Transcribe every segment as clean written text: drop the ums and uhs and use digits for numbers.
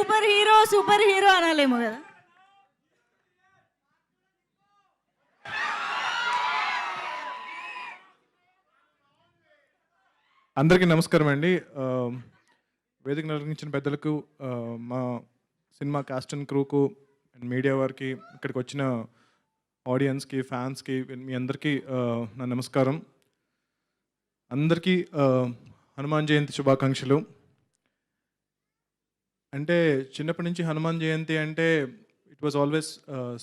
Super hero అనాలేమో కదా. అందరికీ నమస్కారం అండి. వేదిక నిర్వహించిన పెద్దలకు, మా సినిమా కాస్ట్ అండ్ క్రూకు అండ్ మీడియా వారికి, ఇక్కడికి వచ్చిన ఆడియన్స్కి, ఫ్యాన్స్కి, మీ అందరికీ నా నమస్కారం. అందరికీ హనుమాన్ జయంతి శుభాకాంక్షలు. అంటే చిన్నప్పటి నుంచి హనుమాన్ జయంతి అంటే it was always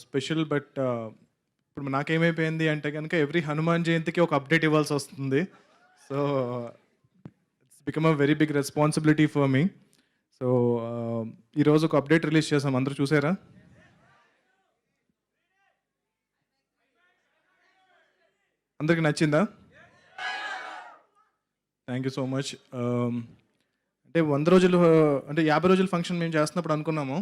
special. But ఇప్పుడు నాకేమైపోయింది అంటే కనుక ఎవ్రీ హనుమాన్ జయంతికి ఒక అప్డేట్ ఇవ్వాల్సి వస్తుంది. So it's become a very big responsibility for me. So ఈరోజు ఒక అప్డేట్ రిలీజ్ చేసాం, అందరూ చూసారా? అందరికి నచ్చిందా? Thank you so much. అంటే 100 రోజులు, అంటే 50 రోజుల ఫంక్షన్ మేము చేస్తున్నప్పుడు అనుకున్నాము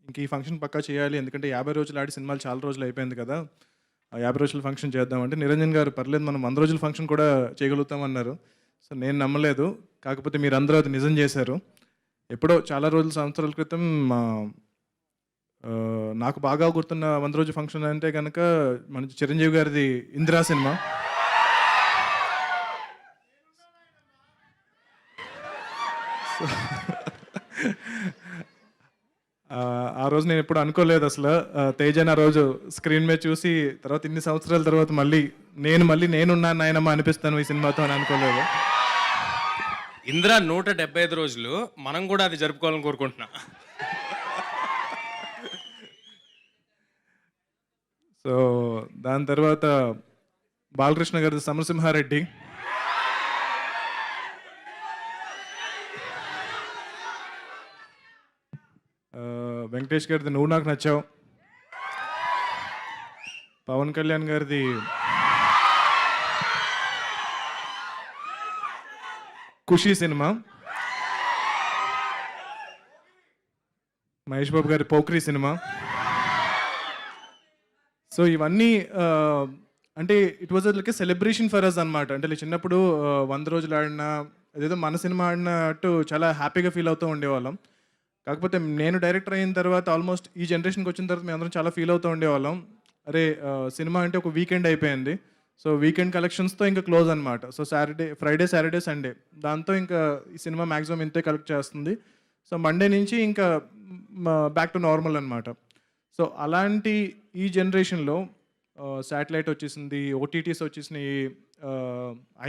ఇంక ఈ ఫంక్షన్ పక్కా చేయాలి, ఎందుకంటే 50 రోజులు ఆడి సినిమాలు చాలా రోజులు అయిపోయింది కదా, 50 రోజుల ఫంక్షన్ చేద్దామంటే నిరంజన్ గారు పర్లేదు మనం 100 రోజుల ఫంక్షన్ కూడా చేయగలుగుతామన్నారు. సో నేను నమ్మలేదు, కాకపోతే మీరు అందరూ అది నిజం చేశారు. ఎప్పుడో చాలా రోజుల సంవత్సరాల క్రితం నాకు బాగా గుర్తున్న 100 రోజుల ఫంక్షన్ అంటే కనుక మన చిరంజీవి గారిది ఇందిరా సినిమా. ఆ రోజు నేను ఎప్పుడు అనుకోలేదు అసలు తేజన్ ఆ రోజు స్క్రీన్ మీద చూసి తర్వాత ఇన్ని సంవత్సరాల తర్వాత మళ్ళీ నేనున్నాను నాయనమ్మ అనిపిస్తాను ఈ సినిమాతో అని అనుకోలేదు. ఇందిరా 175 రోజులు మనం కూడా అది జరుపుకోవాలని కోరుకుంటున్నా. సో దాని తర్వాత బాలకృష్ణ గారి సమరసింహారెడ్డి, వెంకటేష్ గారిది నువ్వు నాకు నచ్చావు, పవన్ కళ్యాణ్ గారిది ఖుషీ సినిమా, మహేష్ బాబు గారి పోక్రీ సినిమా. సో ఇవన్నీ అంటే it was like a celebration for us అనమాట. అంటే చిన్నప్పుడు 100 రోజులు ఆడినా అదేదో మన సినిమా ఆడినట్టు చాలా హ్యాపీగా ఫీల్ అవుతూ ఉండేవాళ్ళం. కాకపోతే నేను డైరెక్టర్ అయిన తర్వాత ఆల్మోస్ట్ ఈ జనరేషన్కి వచ్చిన తర్వాత మేము అందరం చాలా ఫీల్ అవుతూ ఉండేవాళ్ళం, అరే సినిమా అంటే ఒక వీకెండ్ అయిపోయింది, సో వీకెండ్ కలెక్షన్స్తో ఇంకా క్లోజ్ అనమాట. సో ఫ్రైడే సాటర్డే సండే దాంతో ఇంకా ఈ సినిమా మ్యాక్సిమం ఇంతే కలెక్ట్ చేస్తుంది. సో మండే నుంచి ఇంకా బ్యాక్ టు నార్మల్ అనమాట. సో అలాంటి ఈ జనరేషన్లో శాటిలైట్ వచ్చేసింది, ఓటీటీస్ వచ్చేసినాయి,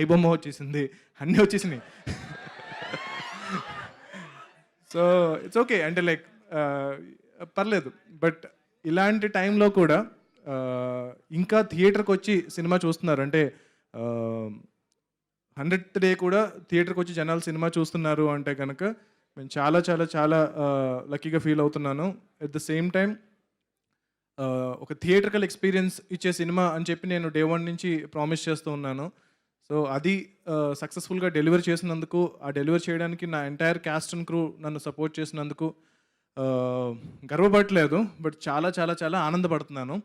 ఐబొమ్మ వచ్చేసింది, అన్నీ వచ్చేసినాయి. సో ఇట్స్ ఓకే, అంటే లైక్ పర్లేదు. బట్ ఇలాంటి టైంలో కూడా ఇంకా థియేటర్కి వచ్చి సినిమా చూస్తున్నారు, అంటే 100th డే కూడా థియేటర్కి వచ్చి జనాలు సినిమా చూస్తున్నారు అంటే కనుక నేను చాలా చాలా చాలా లక్కీగా ఫీల్ అవుతున్నాను. ఎట్ ద సేమ్ టైం ఒక థియేటర్కల్ ఎక్స్పీరియన్స్ ఇచ్చే సినిమా అని చెప్పి నేను డే 1 నుంచి ప్రామిస్ చేస్తూ ఉన్నాను. సో అది సక్సెస్ఫుల్గా డెలివర్ చేసినందుకు, ఆ డెలివర్ చేయడానికి నా ఎంటైర్ క్యాస్ట్ అండ్ క్రూ నన్ను సపోర్ట్ చేసినందుకు గర్వపడట్లేదు, బట్ చాలా చాలా చాలా ఆనందపడుతున్నాను.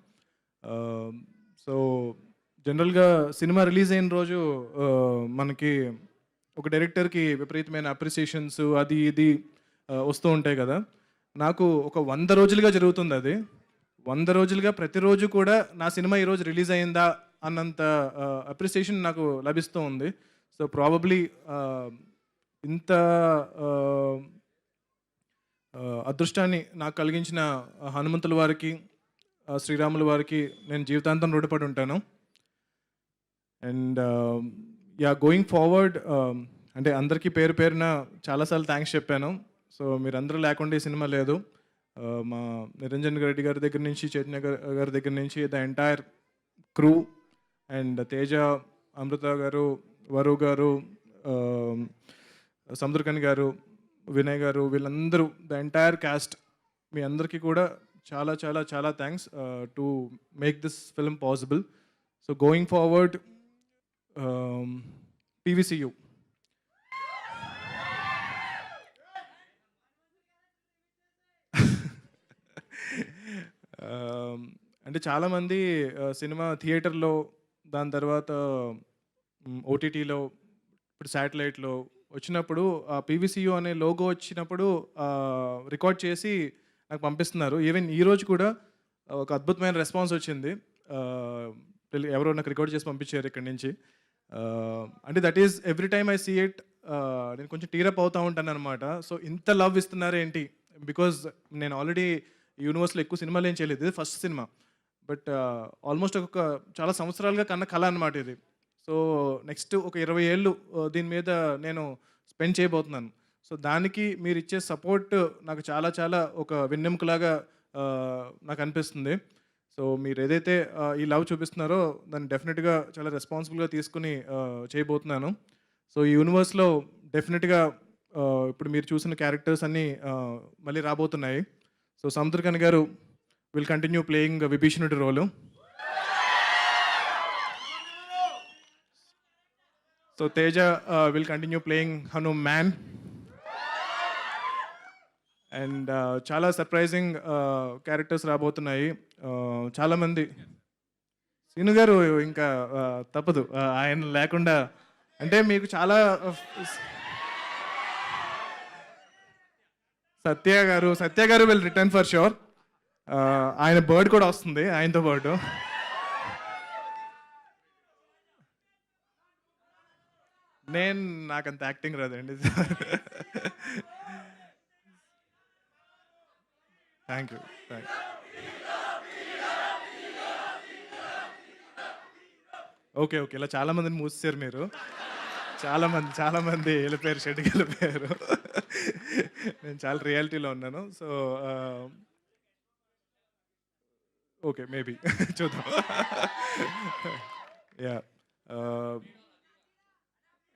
సో జనరల్గా సినిమా రిలీజ్ అయిన రోజు మనకి ఒక డైరెక్టర్కి విపరీతమైన అప్రిసియేషన్స్ అది ఇది వస్తూ ఉంటాయి కదా. నాకు ఒక 100 రోజులుగా జరుగుతుంది అది. 100 రోజులుగా ప్రతిరోజు కూడా నా సినిమా ఈరోజు రిలీజ్ అయిందా అన్నంత అప్రిసియేషన్ నాకు లభిస్తూ ఉంది. సో ప్రాబబ్లీ ఇంత అదృష్టాన్ని నాకు కలిగించిన హనుమంతుల వారికి, శ్రీరాముల వారికి నేను జీవితాంతం రుణపడి ఉంటాను. అండ్ గోయింగ్ ఫార్వర్డ్ అంటే అందరికీ పేరు పేరున చాలాసార్లు థ్యాంక్స్ చెప్పాను. సో మీరందరూ లేకుండా ఈ సినిమా లేదు. మా నిరంజన్ రెడ్డి గారి దగ్గర నుంచి, చైతన్య గారి దగ్గర నుంచి, the entire crew and Teja, Amrutha గారు, వరు గారు, సముద్రకని గారు, వినయ్ గారు, వీళ్ళందరూ ద ఎంటైర్ క్యాస్ట్, మీ అందరికీ కూడా చాలా చాలా చాలా thanks to make this film possible. So going forward PVCU. అంటే చాలామంది సినిమా థియేటర్లో, దాని తర్వాత ఓటీటీలో, ఇప్పుడు శాటిలైట్లో వచ్చినప్పుడు పీవీసీయూ అనే లోగో వచ్చినప్పుడు రికార్డ్ చేసి నాకు పంపిస్తున్నారు. ఈవెన్ ఈరోజు కూడా ఒక అద్భుతమైన రెస్పాన్స్ వచ్చింది. ఎవరో నాకు రికార్డ్ చేసి పంపించారు ఇక్కడి నుంచి. అంటే that is every time I see it నేను కొంచెం టీరప్ అవుతూ ఉంటానన్నమాట. సో ఇంత లవ్ ఇస్తున్నారేంటి? బికాజ్ నేను ఆల్రెడీ యూనివర్స్‌లో ఎక్కువ సినిమాలు ఏం చేయలేదు. ఇది ఫస్ట్ సినిమా. బట్ ఆల్మోస్ట్ ఒక చాలా సంవత్సరాలుగా కన్న కల అనమాట ఇది. సో నెక్స్ట్ ఒక 20 ఏళ్ళు దీని మీద నేను స్పెండ్ చేయబోతున్నాను. సో దానికి మీరిచ్చే సపోర్ట్ నాకు చాలా చాలా ఒక వెన్నెముకలాగా నాకు అనిపిస్తుంది. సో మీరు ఏదైతే ఈ లవ్ చూపిస్తున్నారో దాన్ని డెఫినెట్‌గా చాలా రెస్పాన్సిబుల్‌గా తీసుకొని చేయబోతున్నాను. సో ఈ యూనివర్స్‌లో డెఫినెట్‌గా ఇప్పుడు మీరు చూసిన క్యారెక్టర్స్ అన్నీ మళ్ళీ రాబోతున్నాయి. సో సముద్రకని గారు విల్ కంటిన్యూ ప్లేయింగ్ విభీషణుడి role. So Teja will continue playing Hanuman. And చాలా సర్ప్రైజింగ్ క్యారెక్టర్స్ రాబోతున్నాయి. చాలామంది శ్రీను గారు ఇంకా తప్పదు ఆయన లేకుండా. అంటే మీకు చాలా సత్య గారు విల్ రిటర్న్ ఫర్ ష్యూర్. ఆయన బర్డ్ కూడా వస్తుంది ఆయనతో పాటు. నాకంత యాక్టింగ్ రాదండి. Thank you. ఓకే. ఇలా చాలా మందిని మూసేశారు మీరు. చాలా మంది వెళ్ళిపోయారు, షెడ్‌కి వెళ్ళిపోయారు. నేను చాలా రియాలిటీలో ఉన్నాను. సో ఓకే, మేబీ చూద్దాం. యాహ్!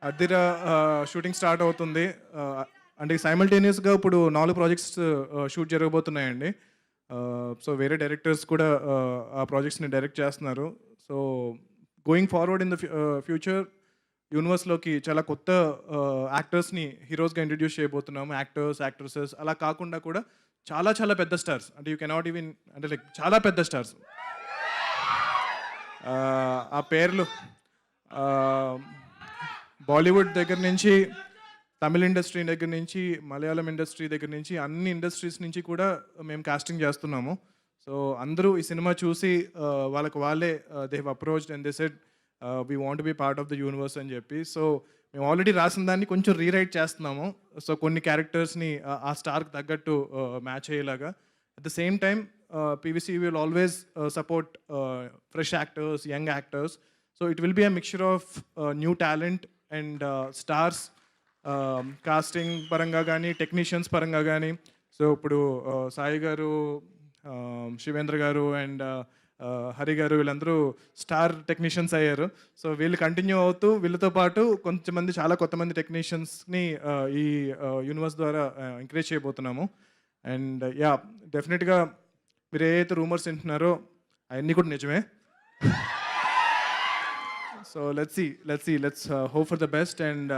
అద్దిర షూటింగ్ స్టార్ట్ అవుతుంది. అంటే సైమల్టేనియస్‌గా ఇప్పుడు 4 ప్రాజెక్ట్స్ షూట్ జరగబోతున్నాయండి. సో వేరే డైరెక్టర్స్ కూడా ఆ ప్రాజెక్ట్స్‌ని డైరెక్ట్ చేస్తున్నారు. So going forward in the future యూనివర్స్‌లోకి చాలా కొత్త యాక్టర్స్‌ని హీరోస్‌గా ఇంట్రడ్యూస్ చేయబోతున్నాము. యాక్టర్స్, యాక్ట్రెసెస్ అలా కాకుండా కూడా చాలా చాలా పెద్ద స్టార్స్. అంటే యూ కెనాట్ ఈవెన్ అంటే లైక్ చాలా పెద్ద స్టార్స్. ఆ పేర్లు బాలీవుడ్ దగ్గర నుంచి, తమిళ్ ఇండస్ట్రీ దగ్గర నుంచి, మలయాళం ఇండస్ట్రీ దగ్గర నుంచి అన్ని ఇండస్ట్రీస్ నుంచి కూడా మేము కాస్టింగ్ చేస్తున్నాము. సో అందరూ ఈ సినిమా చూసి వాళ్ళకి వాళ్ళే they have approached and they said we want be part of the universe అని చెప్పి. సో మేము ఆల్రెడీ రాసిన దాన్ని కొంచెం రీరైట్ చేస్తున్నాము. సో కొన్ని క్యారెక్టర్స్ని ఆ స్టార్కి తగ్గట్టు మ్యాచ్ అయ్యేలాగా. At the same time PVC will always support fresh actors, young actors. So it will be a mixture of new talent and stars, casting పరంగా కానీ, టెక్నీషియన్స్ పరంగా కానీ. సో ఇప్పుడు సాయి గారు, శివేంద్ర గారు అండ్ హరి గారు వీళ్ళందరూ స్టార్ టెక్నీషియన్స్ అయ్యారు. సో వీళ్ళు కంటిన్యూ అవుతూ వీళ్ళతో పాటు కొంతమంది చాలా కొత్తమంది టెక్నీషియన్స్ని ఈ యూనివర్స్ ద్వారా ఎంకరేజ్ చేయబోతున్నాము. అండ్ యా, డెఫినెట్గా మీరు ఏదైతే రూమర్స్ వింటున్నారో అవన్నీ కూడా నిజమే. So let's hope for the best. And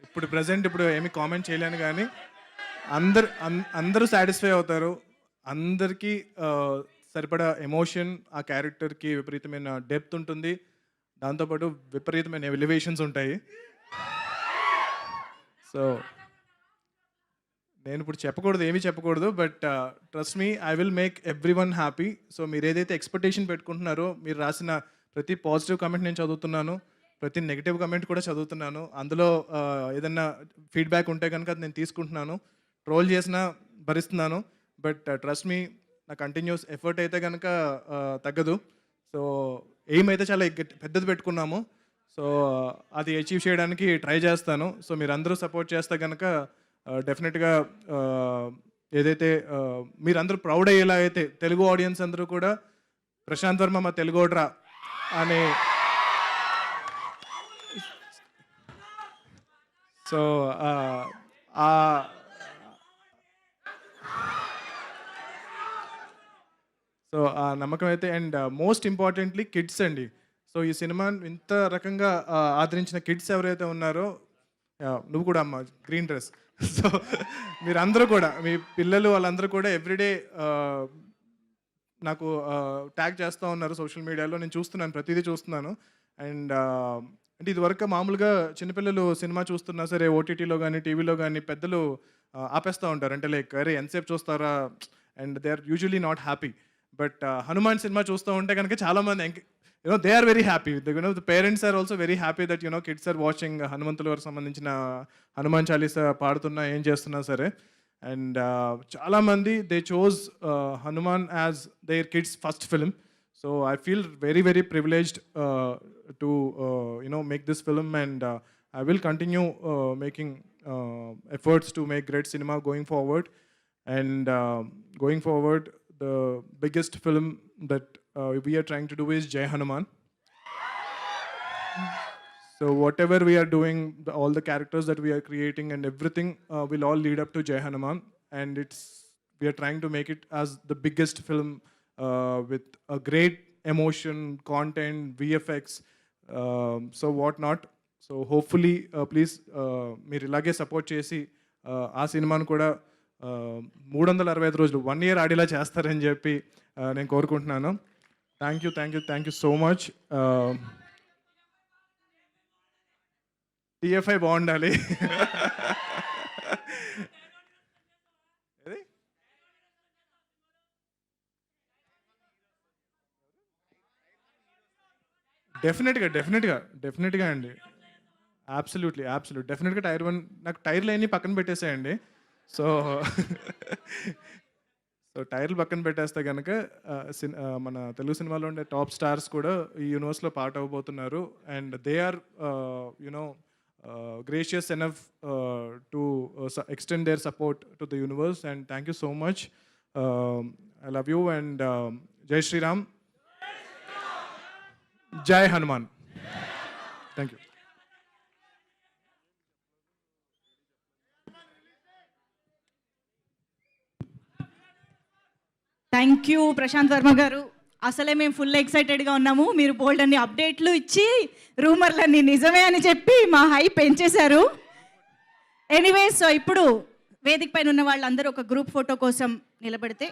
ఇప్పుడు ప్రజెంట్ ఏమీ కామెంట్ చేయలేను కానీ అందరూ సాటిస్ఫై అవుతారు. అందరికీ సరిపడా ఎమోషన్, ఆ క్యారెక్టర్కి విపరీతమైన డెప్త్ ఉంటుంది. దాంతోపాటు విపరీతమైన ఎలివేషన్స్ ఉంటాయి. సో నేను ఇప్పుడు ఏమీ చెప్పకూడదు. But trust me, I will make everyone happy. So మీరు ఏదైతే ఎక్స్పెక్టేషన్ పెట్టుకుంటున్నారో, మీరు రాసిన ప్రతి పాజిటివ్ కమెంట్ నేను చదువుతున్నాను, ప్రతి నెగిటివ్ కమెంట్ కూడా చదువుతున్నాను. అందులో ఏదన్నా ఫీడ్బ్యాక్ ఉంటే కనుక అది నేను తీసుకుంటున్నాను. ట్రోల్ చేసినా భరిస్తున్నాను. బట్ ట్రస్ట్ మీ, నా కంటిన్యూస్ ఎఫర్ట్ అయితే కనుక తగ్గదు. సో ఎయిమ్ అయితే చాలా పెద్దది పెట్టుకున్నాము. సో అది అచీవ్ చేయడానికి ట్రై చేస్తాను. సో మీరందరూ సపోర్ట్ చేస్తే కనుక డెఫినెట్గా ఏదైతే మీరందరూ ప్రౌడ్ అయ్యేలా అయితే, తెలుగు ఆడియన్స్ అందరూ కూడా ప్రశాంత్ వర్మ మా తెలుగోడ్రా అని. సో ఆ నమ్మకం అయితే. అండ్ మోస్ట్ ఇంపార్టెంట్లీ కిడ్స్ అండి. సో ఈ సినిమా ఇంత రకంగా ఆదరించిన కిడ్స్ ఎవరైతే ఉన్నారో, నువ్వు కూడా అమ్మ గ్రీన్ డ్రెస్. సో మీరందరూ కూడా, మీ పిల్లలు వాళ్ళందరూ కూడా ఎవ్రీడే నాకు ట్యాగ్ చేస్తూ ఉన్నారు సోషల్ మీడియాలో. నేను చూస్తున్నాను, ప్రతిదీ చూస్తున్నాను. అండ్ అంటే ఇదివరకు మామూలుగా చిన్నపిల్లలు సినిమా చూస్తున్నా సరే ఓటీటీలో కానీ, టీవీలో కానీ పెద్దలు ఆపేస్తూ ఉంటారు. అంటే లైక్ అరే ఎంతసేపు చూస్తారా, and they are usually not happy. But Hanuman cinema చూస్తూ ఉంటే కనుక చాలామంది they are very happy. The parents are also very happy that kids are watching హనుమంతుల వారికి సంబంధించిన హనుమాన్ చాలీసా పాడుతున్నా ఏం చేస్తున్నా సరే. అండ్ చాలా మంది they chose Hanuman as their kids first film. So I feel very very privileged to make this film, and I will continue making efforts to make great cinema going forward. And going forward, the biggest film that we are trying to do is Jai Hanuman. So whatever we are doing, all the characters that we are creating and everything will all lead up to Jai Hanuman. And we are trying to make it as the biggest film with a great emotion, content, VFX, so what not. So hopefully please మీరు ఇలాగే support చేసి ఆ సినిమాను కూడా 365 రోజులు 1 year ఆడేలా చేస్తారని చెప్పి నేను కోరుకుంటున్నాను. Thank you so much. TFI బాగుండాలి. డెఫినెట్గా అండి. అబ్సల్యూట్లీ డెఫినెట్గా టైర్ 1 నాకు టైర్లు అన్నీ పక్కన పెట్టేసేయండి. సో టైర్లు పక్కన పెట్టేస్తే కనుక మన తెలుగు సినిమాలో ఉండే టాప్ స్టార్స్ కూడా ఈ యూనివర్స్లో పార్ట్ అవ్వబోతున్నారు. And they are gracious enough to extend their support to the universe. And thank you so much. I love you, and Jai Shri Ram. Jai Hanuman. Thank you. Thank you Prasanth Varma గారు. అసలే మేము full ఎక్సైటెడ్గా ఉన్నాము. మీరు బోల్డ్ అన్ని అప్డేట్లు ఇచ్చి రూమర్లన్నీ నిజమే అని చెప్పి మా హైప్ పెంచేశారు. ఎనీవేస్, సో ఇప్పుడు వేదిక పైన ఉన్న వాళ్ళందరూ ఒక గ్రూప్ ఫోటో కోసం నిలబడితే